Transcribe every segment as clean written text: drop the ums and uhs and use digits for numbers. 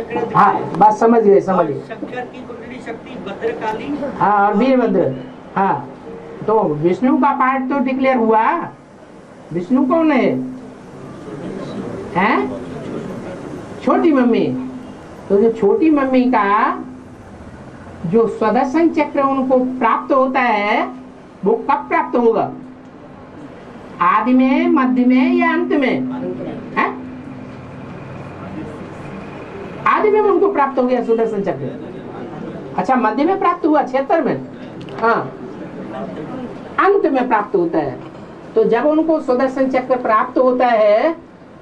चक्र। हाँ बात समझ गए समझ गए। शंकर की कुंडली शक्ति भद्रकाली। हाँ और वीरभद्र। हाँ तो विष्णु का पार्ट तो डिक्लेयर हुआ। विष्णु कौन है? हैं? छोटी मम्मी। तो जो छोटी मम्मी का जो सुदर्शन चक्र उनको प्राप्त होता है वो कब प्राप्त होगा? आदि में, मध्य में या अंत में? है? आदि में उनको प्राप्त हो गया सुदर्शन चक्र। अच्छा मध्य में प्राप्त हुआ 76 में? हाँ अंत में प्राप्त होता है। तो जब उनको सुदर्शन चक्र प्राप्त होता है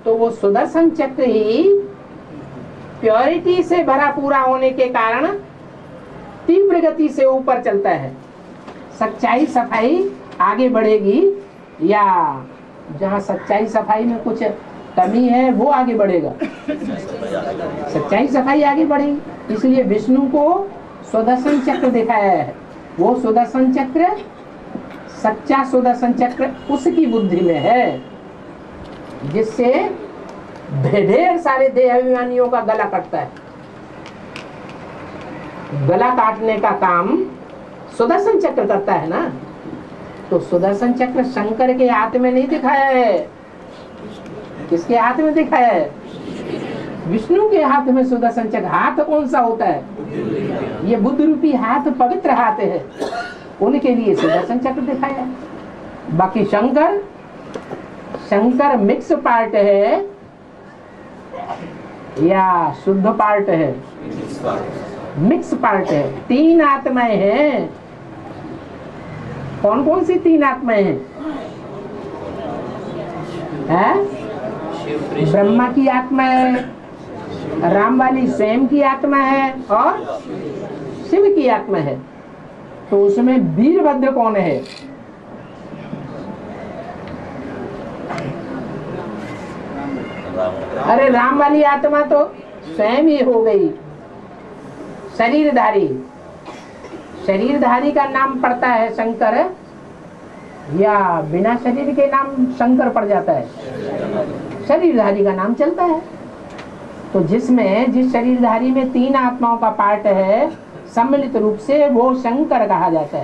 तो वो सुदर्शन चक्र ही प्योरिटी से भरा पूरा होने के कारण तीव्र गति से ऊपर चलता है। सच्चाई सफाई आगे बढ़ेगी या जहाँ सच्चाई सफाई में कुछ कमी है वो आगे बढ़ेगा? सच्चाई सफाई आगे बढ़ेगी। इसलिए विष्णु को सुदर्शन चक्र दिखाया है। वो सुदर्शन चक्र सच्चा सुदर्शन चक्र उसकी बुद्धि में है जिससे ढेर सारे देह अभिमानियों का गला कटता है। गला काटने का काम सुदर्शन चक्र करता है ना। तो सुदर्शन चक्र शंकर के हाथ में नहीं दिखाया है। किसके हाथ में दिखाया है? विष्णु के हाथ में सुदर्शन चक्र। हाथ कौन सा होता है? ये बुद्ध रूपी हाथ पवित्र हाथ है, उनके लिए सुदर्शन चक्र दिखाया है। बाकी शंकर मिक्स पार्ट है या शुद्ध पार्ट है? मिक्स पार्ट है। तीन आत्माएं हैं। कौन कौन सी तीन आत्माएं हैं? ब्रह्मा की आत्मा है, राम वाली स्वयं की आत्मा है और शिव की आत्मा है। तो उसमें वीरभद्र कौन है? अरे राम वाली आत्मा तो स्वयं ही हो गई शरीरधारी। शरीरधारी का नाम पड़ता है शंकर या बिना शरीर के नाम शंकर पड़ जाता है? शरीरधारी का नाम चलता है। तो जिस शरीरधारी में तीन आत्माओं का पार्ट है सम्मिलित रूप से वो शंकर कहा जाता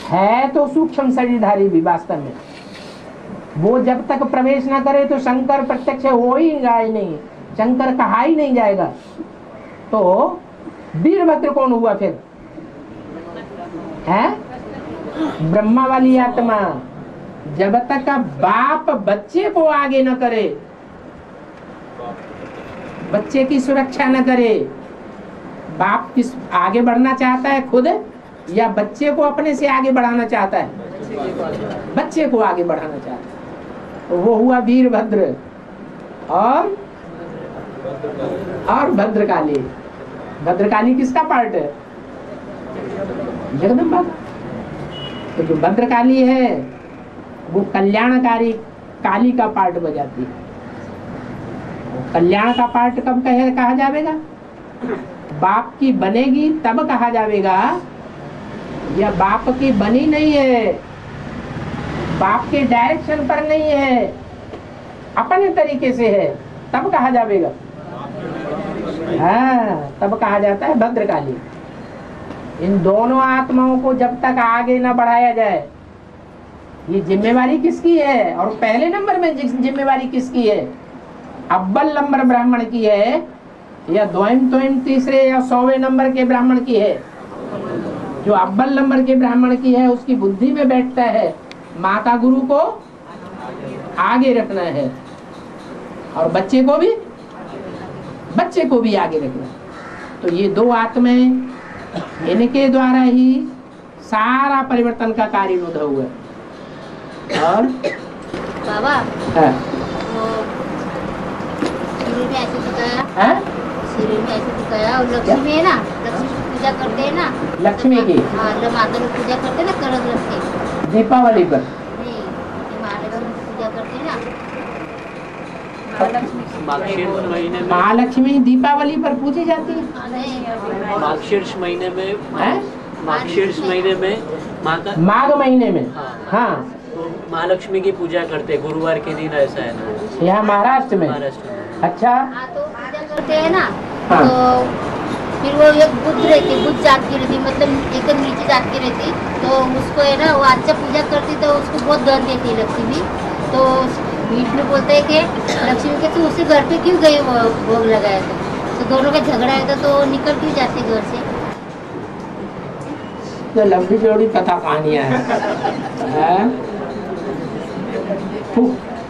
है तो सूक्ष्म शरीरधारी भी वास्तव में वो जब तक प्रवेश न करे तो शंकर प्रत्यक्ष हो ही नहीं, शंकर कहा ही नहीं जाएगा। तो वीरभद्र कौन हुआ फिर? है ब्रह्मा वाली आत्मा। जब तक बाप बच्चे को आगे न करे, बच्चे की सुरक्षा न करे, बाप किस आगे बढ़ना चाहता है खुद या बच्चे को अपने से आगे बढ़ाना चाहता है? बच्चे को आगे बढ़ाना चाहता है। तो वो हुआ वीरभद्र और भद्रकाली। भद्रकाली किसका पार्ट है? जगदम्बा। तो जो भद्रकाली है वो कल्याणकारी काली का पार्ट बजाती है। कल्याण का पार्ट कब कहा जाएगा? बाप की बनेगी तब कहा जाएगा या बाप की बनी नहीं है, बाप के डायरेक्शन पर नहीं है, अपने तरीके से है, तब कहा जाएगा। हाँ तब कहा जाता है भद्रकाली। इन दोनों आत्माओं को जब तक आगे न बढ़ाया जाए, ये जिम्मेवारी किसकी है? और पहले नंबर में जिम्मेवारी किसकी है? अव्वल नंबर ब्राह्मण की है या द्वयम तोयम तीसरे या 100वें नंबर के ब्राह्मण की है? जो अव्वल नंबर के ब्राह्मण की है उसकी बुद्धि में बैठता है माता गुरु को आगे रखना है और बच्चे को भी आगे रखना है। तो ये दो आत्माएं, इनके द्वारा ही सारा परिवर्तन का कार्य उदय हुआ। और बाबा हाँ। शरीर में ऐसे दिखाया, हाँ? शरीर में ऐसे दिखाया। और लक्ष्मी है ना, लक्ष्मी की पूजा करते हैं ना, लक्ष्मी की हाँ माता लोग पूजा करते हैं ना कलश रख के दीपावली पर। नहीं, महालक्ष्मी की पूजा करते हैं ना। मार्गशीर्ष महीने में, महालक्ष्मी दीपावली पर पूजी जाती है। मार्गशीर्ष महीने में, हैं? मार्गशीर्ष महीने में माता माघ महीने में। हाँ तो महालक्ष्मी की पूजा करते, गुरुवार के दिन ऐसा है ना यहाँ महाराष्ट्र में। महाराष्ट्र में। अच्छा हाँ तो पूजा करते हैं ना, हाँ। तो फिर वो एक बुद्ध रहती, बुद्ध जात की रहती, मतलब एकदम नीचे जात की रहती। तो उसको है ना, वो अच्छा पूजा करती तो उसको बहुत धन देती है लक्ष्मी। तो विष्णु बोलते हैं कि लक्ष्मी के तू उसे घर पे क्यों गई, वो भोग लगाया तो दोनों का झगड़ा है तो निकल क्यों जाते घर से। तो लंबी चौड़ी कथा कहानियां हैं।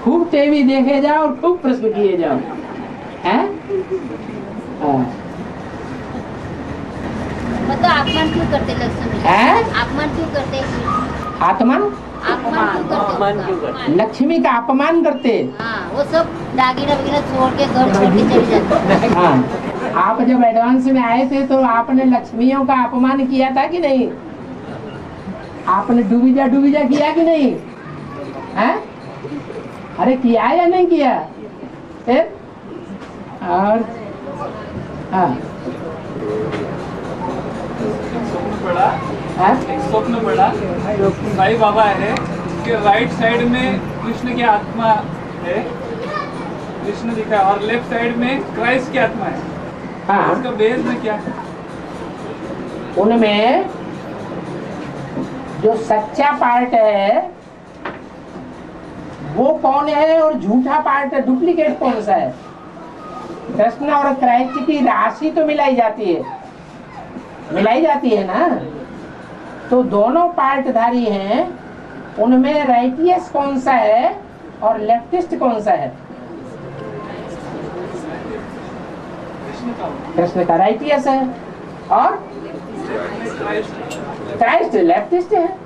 खूब टीवी देखे जाओ और खूब प्रश्न किए जाओ, हैं? मतलब अपमान क्यों करते लक्ष्मी, हैं? अपमान क्यों करते, आत्मा अपमान क्यों करते अपमान क्यों उसका? करते? लक्ष्मी का अपमान करते। हाँ, वो सब दागिना वगैरह छोड़ के घर छोड़ के चले जाते। हाँ, आप जब एडवांस में आए थे तो आपने लक्ष्मियों का अपमान किया था कि नहीं? आपने डूबीजा किया कि नहीं? हैं? अरे किया या नहीं किया? फिर और हाँ पड़ा एक स्वप्न पड़ा, साईं बाबा है, उसके राइट साइड में कृष्ण की आत्मा है, कृष्ण दिखा, और लेफ्ट साइड में क्राइस्ट की आत्मा है। हाँ, उसका बेस में क्या है? उनमें जो सच्चा पार्ट है वो कौन है और झूठा पार्ट है, डुप्लीकेट कौन सा है? कृष्ण और क्राइस्ट की राशि तो मिलाई जाती है ना। तो दोनों पार्टधारी हैं, उनमें राइटियस कौन सा है और लेफ्टिस्ट कौन सा है? कृष्ण का राइटियस है और क्राइस्ट लेफ्टिस्ट है।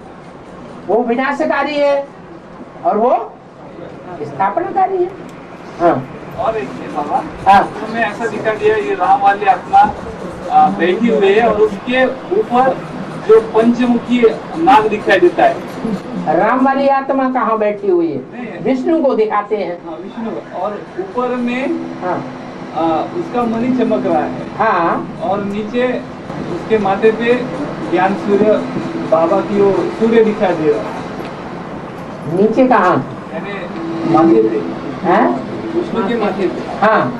वो विनाशकारी है और वो स्थापनाकारी है। हाँ। और एक है बाबा, हाँ। हमें ऐसा दिखा दिया ये राम वाली आत्मा बैठी हुई है, और उसके ऊपर जो पंचमुखी नाग दिखाई देता है। राम वाली आत्मा कहाँ बैठी हुई है? विष्णु को दिखाते हैं। हाँ, विष्णु, और ऊपर में हाँ उसका मणि चमक रहा है, हाँ और नीचे उसके माथे पे ज्ञान सूर्य बाबा की वो सूर्य दिखाई दे रहा है। नीचे कहाँ? यानी माथे पे, है? विष्णु के माथे पे। हाँ